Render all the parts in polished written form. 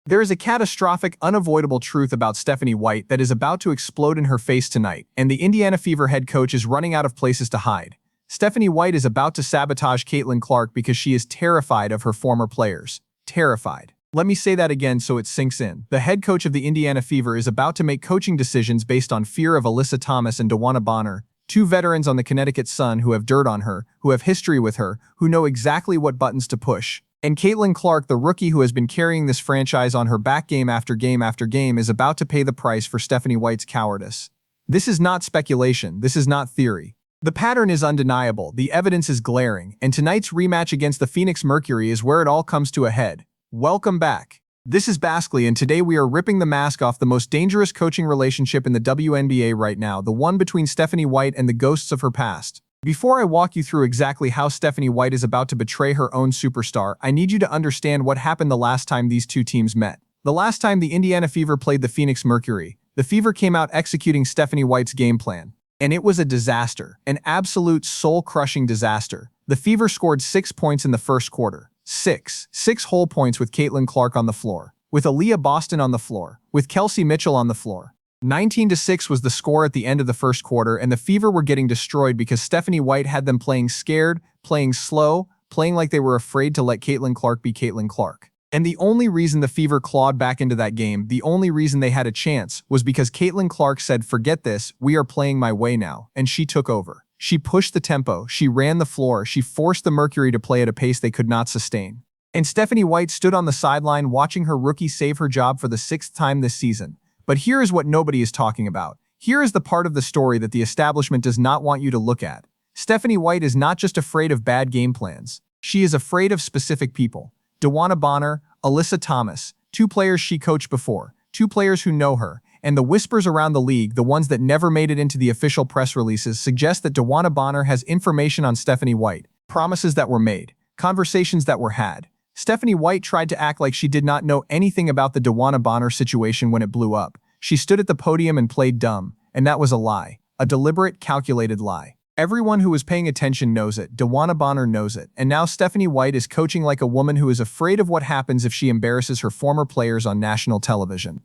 There is a catastrophic, unavoidable truth about Stephanie White that is about to explode in her face tonight, and the Indiana Fever head coach is running out of places to hide. Stephanie White is about to sabotage Caitlin Clark because she is terrified of her former players. Terrified. Let me say that again so it sinks in. The head coach of the Indiana Fever is about to make coaching decisions based on fear of Alyssa Thomas and DeWanna Bonner, two veterans on the Connecticut Sun who have dirt on her, who have history with her, who know exactly what buttons to push. And Caitlin Clark, the rookie who has been carrying this franchise on her back game after game after game, is about to pay the price for Stephanie White's cowardice. This is not speculation, this is not theory. The pattern is undeniable, the evidence is glaring, and tonight's rematch against the Phoenix Mercury is where it all comes to a head. Welcome back. This is Baskley, and today we are ripping the mask off the most dangerous coaching relationship in the WNBA right now, the one between Stephanie White and the ghosts of her past. Before I walk you through exactly how Stephanie White is about to betray her own superstar, I need you to understand what happened the last time these two teams met. The last time the Indiana Fever played the Phoenix Mercury, the Fever came out executing Stephanie White's game plan. And it was a disaster, an absolute soul-crushing disaster. The Fever scored 6 points in the first quarter. Six whole points with Caitlin Clark on the floor, with Aaliyah Boston on the floor, with Kelsey Mitchell on the floor. 19-6 was the score at the end of the first quarter, and the Fever were getting destroyed because Stephanie White had them playing scared, playing slow, playing like they were afraid to let Caitlin Clark be Caitlin Clark. And the only reason the Fever clawed back into that game, the only reason they had a chance, was because Caitlin Clark said, "Forget this, we are playing my way now," and she took over. She pushed the tempo, she ran the floor, she forced the Mercury to play at a pace they could not sustain. And Stephanie White stood on the sideline watching her rookie save her job for the 6th time this season. But here is what nobody is talking about. Here is the part of the story that the establishment does not want you to look at. Stephanie White is not just afraid of bad game plans. She is afraid of specific people. DeWanna Bonner, Alyssa Thomas, two players she coached before, two players who know her, and the whispers around the league, the ones that never made it into the official press releases, suggest that DeWanna Bonner has information on Stephanie White, promises that were made, conversations that were had. Stephanie White tried to act like she did not know anything about the DeWanna Bonner situation when it blew up. She stood at the podium and played dumb, and that was a lie, a deliberate, calculated lie. Everyone who was paying attention knows it, DeWanna Bonner knows it, and now Stephanie White is coaching like a woman who is afraid of what happens if she embarrasses her former players on national television.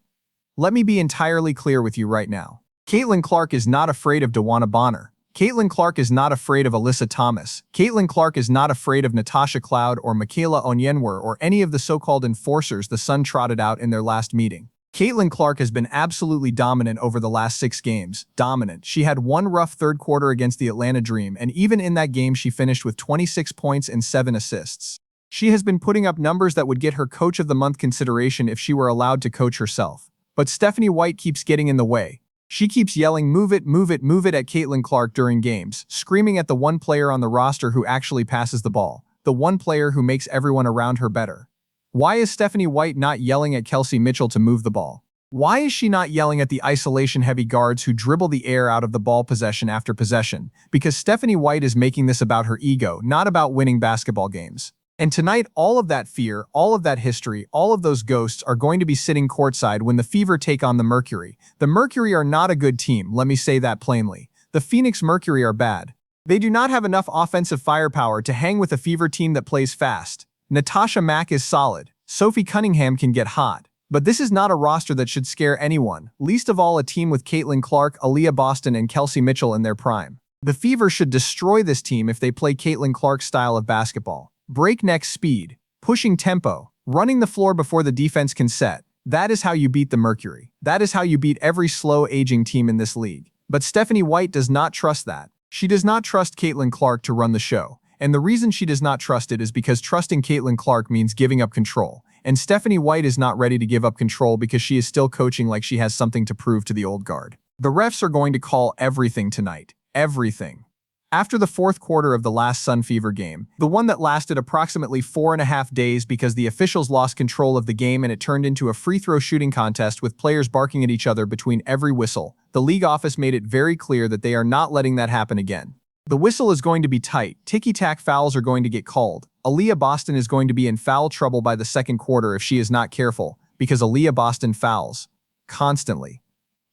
Let me be entirely clear with you right now. Caitlin Clark is not afraid of DeWanna Bonner. Caitlin Clark is not afraid of Alyssa Thomas. Caitlin Clark is not afraid of Natasha Cloud or Michaela Onyenwere or any of the so-called enforcers the Sun trotted out in their last meeting. Caitlin Clark has been absolutely dominant over the last 6 games. Dominant. She had one rough third quarter against the Atlanta Dream, and even in that game she finished with 26 points and 7 assists. She has been putting up numbers that would get her Coach of the Month consideration if she were allowed to coach herself. But Stephanie White keeps getting in the way. She keeps yelling, "Move it, move it, move it" at Caitlin Clark during games, screaming at the one player on the roster who actually passes the ball, the one player who makes everyone around her better. Why is Stephanie White not yelling at Kelsey Mitchell to move the ball? Why is she not yelling at the isolation-heavy guards who dribble the air out of the ball possession after possession? Because Stephanie White is making this about her ego, not about winning basketball games. And tonight, all of that fear, all of that history, all of those ghosts are going to be sitting courtside when the Fever take on the Mercury. The Mercury are not a good team, let me say that plainly. The Phoenix Mercury are bad. They do not have enough offensive firepower to hang with a Fever team that plays fast. Natasha Mack is solid. Sophie Cunningham can get hot. But this is not a roster that should scare anyone, least of all a team with Caitlin Clark, Aaliyah Boston, and Kelsey Mitchell in their prime. The Fever should destroy this team if they play Caitlin Clark's style of basketball. Breakneck speed, pushing tempo, running the floor before the defense can set. That is how you beat the Mercury. That is how you beat every slow-aging team in this league. But Stephanie White does not trust that. She does not trust Caitlin Clark to run the show. And the reason she does not trust it is because trusting Caitlin Clark means giving up control. And Stephanie White is not ready to give up control because she is still coaching like she has something to prove to the old guard. The refs are going to call everything tonight. Everything. After the 4th quarter of the last Sun Fever game, the one that lasted approximately 4.5 days because the officials lost control of the game and it turned into a free throw shooting contest with players barking at each other between every whistle, the league office made it very clear that they are not letting that happen again. The whistle is going to be tight, ticky-tack fouls are going to get called. Aaliyah Boston is going to be in foul trouble by the 2nd quarter if she is not careful, because Aaliyah Boston fouls. Constantly.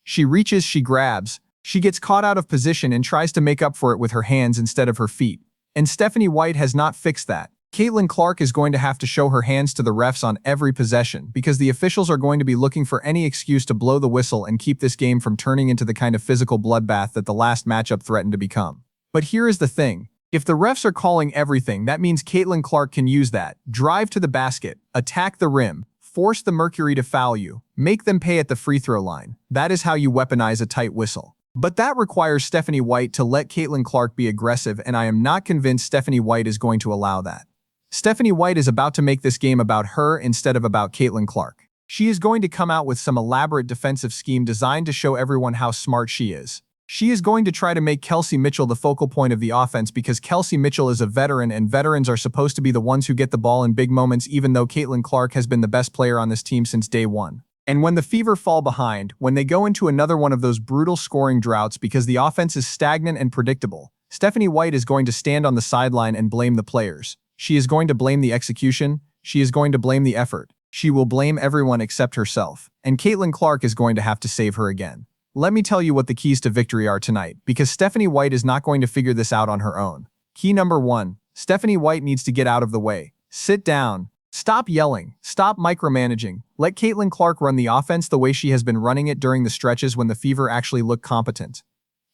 She reaches, she grabs, she gets caught out of position and tries to make up for it with her hands instead of her feet. And Stephanie White has not fixed that. Caitlin Clark is going to have to show her hands to the refs on every possession because the officials are going to be looking for any excuse to blow the whistle and keep this game from turning into the kind of physical bloodbath that the last matchup threatened to become. But here is the thing. If the refs are calling everything, that means Caitlin Clark can use that, drive to the basket, attack the rim, force the Mercury to foul you, make them pay at the free throw line. That is how you weaponize a tight whistle. But that requires Stephanie White to let Caitlin Clark be aggressive, and I am not convinced Stephanie White is going to allow that. Stephanie White is about to make this game about her instead of about Caitlin Clark. She is going to come out with some elaborate defensive scheme designed to show everyone how smart she is. She is going to try to make Kelsey Mitchell the focal point of the offense because Kelsey Mitchell is a veteran and veterans are supposed to be the ones who get the ball in big moments, even though Caitlin Clark has been the best player on this team since day one. And when the Fever fall behind, when they go into another one of those brutal scoring droughts because the offense is stagnant and predictable, Stephanie White is going to stand on the sideline and blame the players. She is going to blame the execution. She is going to blame the effort. She will blame everyone except herself. And Caitlin Clark is going to have to save her again. Let me tell you what the keys to victory are tonight, because Stephanie White is not going to figure this out on her own. Key number 1. Stephanie White needs to get out of the way. Sit down. Stop yelling. Stop micromanaging. Let Caitlin Clark run the offense the way she has been running it during the stretches when the Fever actually look competent.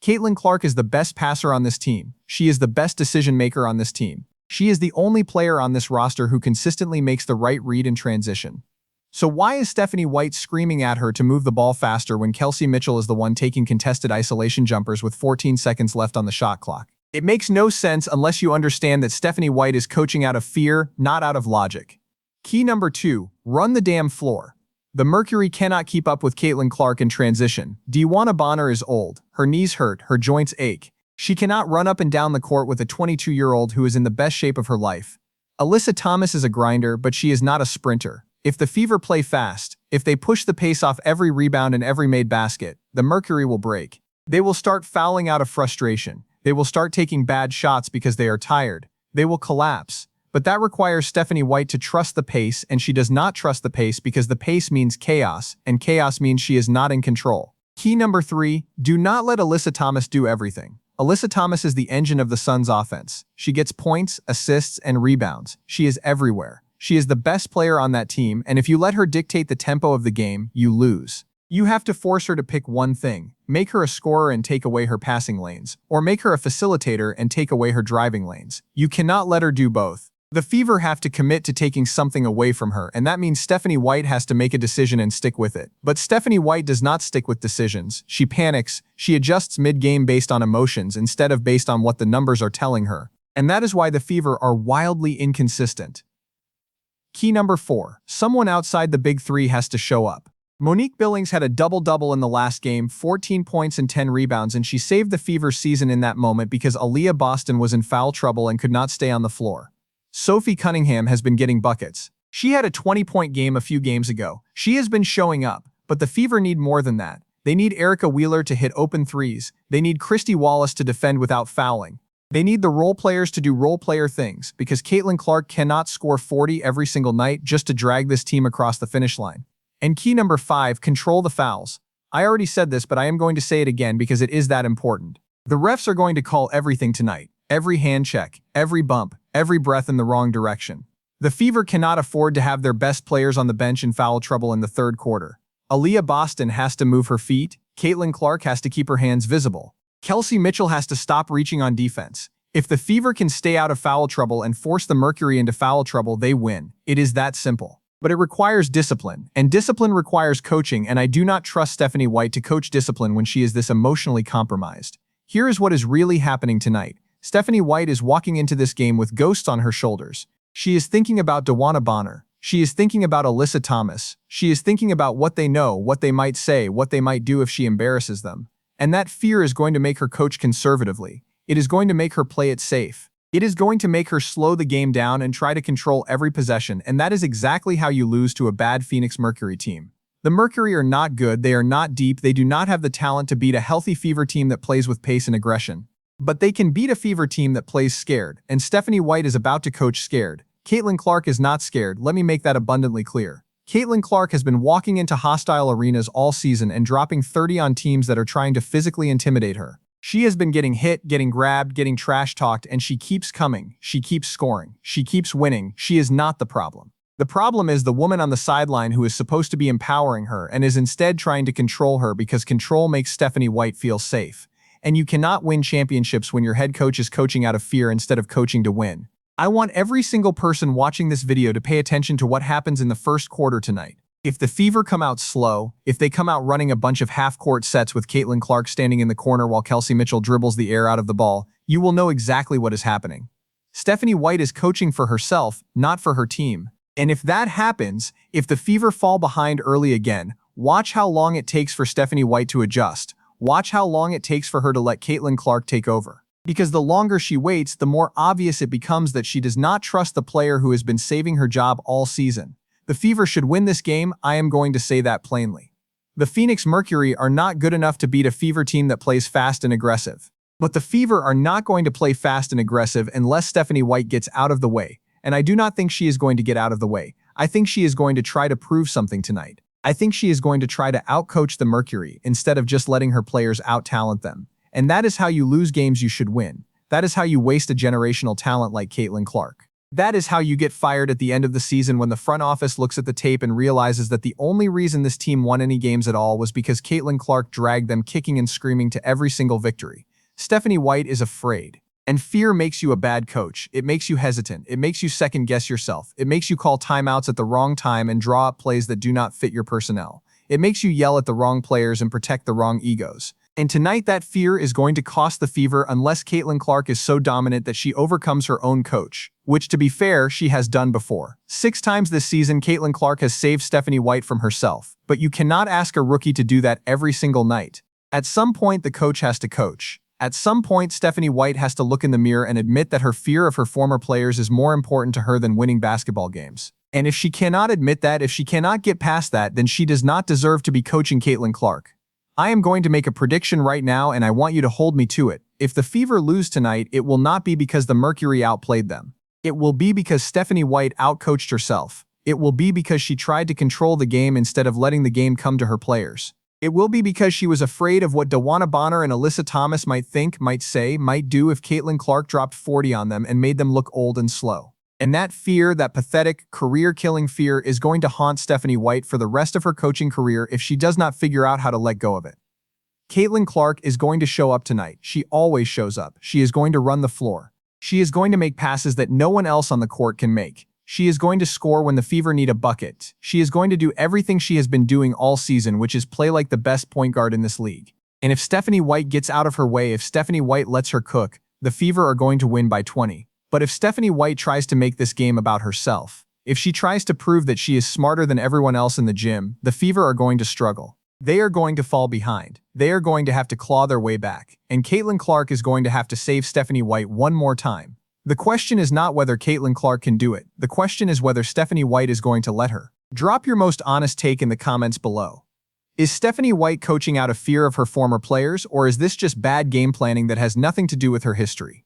Caitlin Clark is the best passer on this team. She is the best decision maker on this team. She is the only player on this roster who consistently makes the right read in transition. So why is Stephanie White screaming at her to move the ball faster when Kelsey Mitchell is the one taking contested isolation jumpers with 14 seconds left on the shot clock? It makes no sense unless you understand that Stephanie White is coaching out of fear, not out of logic. Key number 2, run the damn floor. The Mercury cannot keep up with Caitlin Clark in transition. Dewana Bonner is old, her knees hurt, her joints ache. She cannot run up and down the court with a 22-year-old who is in the best shape of her life. Alyssa Thomas is a grinder, but she is not a sprinter. If the Fever play fast, if they push the pace off every rebound and every made basket, the Mercury will break. They will start fouling out of frustration. They will start taking bad shots because they are tired. They will collapse. But that requires Stephanie White to trust the pace, and she does not trust the pace because the pace means chaos, and chaos means she is not in control. Key number 3, do not let Alyssa Thomas do everything. Alyssa Thomas is the engine of the Suns' offense. She gets points, assists, and rebounds. She is everywhere. She is the best player on that team, and if you let her dictate the tempo of the game, you lose. You have to force her to pick one thing. Make her a scorer and take away her passing lanes, or make her a facilitator and take away her driving lanes. You cannot let her do both. The Fever have to commit to taking something away from her, and that means Stephanie White has to make a decision and stick with it. But Stephanie White does not stick with decisions. She panics. She adjusts mid-game based on emotions instead of based on what the numbers are telling her. And that is why the Fever are wildly inconsistent. Key number 4, someone outside the big 3 has to show up. Monique Billings had a double-double in the last game, 14 points and 10 rebounds, and she saved the Fever's season in that moment because Aaliyah Boston was in foul trouble and could not stay on the floor. Sophie Cunningham has been getting buckets. She had a 20-point game a few games ago. She has been showing up, but the Fever need more than that. They need Erica Wheeler to hit open threes. They need Christy Wallace to defend without fouling. They need the role players to do role player things because Caitlin Clark cannot score 40 every single night just to drag this team across the finish line. And key number 5, control the fouls. I already said this, but I am going to say it again because it is that important. The refs are going to call everything tonight. Every hand check, every bump, every breath in the wrong direction. The Fever cannot afford to have their best players on the bench in foul trouble in the third quarter. Aaliyah Boston has to move her feet. Caitlin Clark has to keep her hands visible. Kelsey Mitchell has to stop reaching on defense. If the Fever can stay out of foul trouble and force the Mercury into foul trouble, they win. It is that simple. But it requires discipline, and discipline requires coaching, and I do not trust Stephanie White to coach discipline when she is this emotionally compromised. Here is what is really happening tonight. Stephanie White is walking into this game with ghosts on her shoulders. She is thinking about Dewana Bonner. She is thinking about Alyssa Thomas. She is thinking about what they know, what they might say, what they might do if she embarrasses them. And that fear is going to make her coach conservatively. It is going to make her play it safe. It is going to make her slow the game down and try to control every possession, and that is exactly how you lose to a bad Phoenix Mercury team. The Mercury are not good, they are not deep, they do not have the talent to beat a healthy Fever team that plays with pace and aggression. But they can beat a Fever team that plays scared, and Stephanie White is about to coach scared. Caitlin Clark is not scared, let me make that abundantly clear. Caitlin Clark has been walking into hostile arenas all season and dropping 30 on teams that are trying to physically intimidate her. She has been getting hit, getting grabbed, getting trash-talked, and she keeps coming. She keeps scoring. She keeps winning. She is not the problem. The problem is the woman on the sideline who is supposed to be empowering her and is instead trying to control her because control makes Stephanie White feel safe. And you cannot win championships when your head coach is coaching out of fear instead of coaching to win. I want every single person watching this video to pay attention to what happens in the first quarter tonight. If the Fever come out slow, if they come out running a bunch of half-court sets with Caitlin Clark standing in the corner while Kelsey Mitchell dribbles the air out of the ball, you will know exactly what is happening. Stephanie White is coaching for herself, not for her team. And if that happens, if the Fever fall behind early again, watch how long it takes for Stephanie White to adjust. Watch how long it takes for her to let Caitlin Clark take over. Because the longer she waits, the more obvious it becomes that she does not trust the player who has been saving her job all season. The Fever should win this game, I am going to say that plainly. The Phoenix Mercury are not good enough to beat a Fever team that plays fast and aggressive. But the Fever are not going to play fast and aggressive unless Stephanie White gets out of the way. And I do not think she is going to get out of the way. I think she is going to try to prove something tonight. I think she is going to try to outcoach the Mercury instead of just letting her players out-talent them. And that is how you lose games you should win. That is how you waste a generational talent like Caitlin Clark. That is how you get fired at the end of the season when the front office looks at the tape and realizes that the only reason this team won any games at all was because Caitlin Clark dragged them kicking and screaming to every single victory. Stephanie White is afraid. And fear makes you a bad coach. It makes you hesitant. It makes you second-guess yourself. It makes you call timeouts at the wrong time and draw up plays that do not fit your personnel. It makes you yell at the wrong players and protect the wrong egos. And tonight that fear is going to cost the Fever unless Caitlin Clark is so dominant that she overcomes her own coach, which to be fair, she has done before. 6 times this season, Caitlin Clark has saved Stephanie White from herself, but you cannot ask a rookie to do that every single night. At some point, the coach has to coach. At some point, Stephanie White has to look in the mirror and admit that her fear of her former players is more important to her than winning basketball games. And if she cannot admit that, if she cannot get past that, then she does not deserve to be coaching Caitlin Clark. I am going to make a prediction right now and I want you to hold me to it. If the Fever lose tonight, it will not be because the Mercury outplayed them. It will be because Stephanie White outcoached herself. It will be because she tried to control the game instead of letting the game come to her players. It will be because she was afraid of what Dawana Bonner and Alyssa Thomas might think, might say, might do if Caitlin Clark dropped 40 on them and made them look old and slow. And that fear, that pathetic, career-killing fear, is going to haunt Stephanie White for the rest of her coaching career if she does not figure out how to let go of it. Caitlin Clark is going to show up tonight. She always shows up. She is going to run the floor. She is going to make passes that no one else on the court can make. She is going to score when the Fever need a bucket. She is going to do everything she has been doing all season, which is play like the best point guard in this league. And if Stephanie White gets out of her way, if Stephanie White lets her cook, the Fever are going to win by 20. But if Stephanie White tries to make this game about herself, if she tries to prove that she is smarter than everyone else in the gym, the Fever are going to struggle. They are going to fall behind. They are going to have to claw their way back. And Caitlin Clark is going to have to save Stephanie White one more time. The question is not whether Caitlin Clark can do it. The question is whether Stephanie White is going to let her. Drop your most honest take in the comments below. Is Stephanie White coaching out of fear of her former players, or is this just bad game planning that has nothing to do with her history?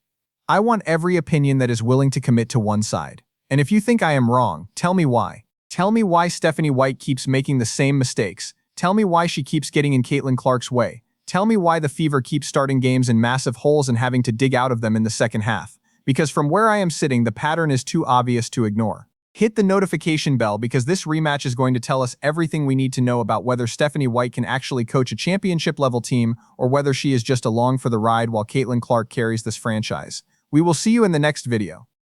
I want every opinion that is willing to commit to one side. And if you think I am wrong, tell me why. Tell me why Stephanie White keeps making the same mistakes. Tell me why she keeps getting in Caitlin Clark's way. Tell me why the Fever keeps starting games in massive holes and having to dig out of them in the second half. Because from where I am sitting, the pattern is too obvious to ignore. Hit the notification bell because this rematch is going to tell us everything we need to know about whether Stephanie White can actually coach a championship-level team or whether she is just along for the ride while Caitlin Clark carries this franchise. We will see you in the next video.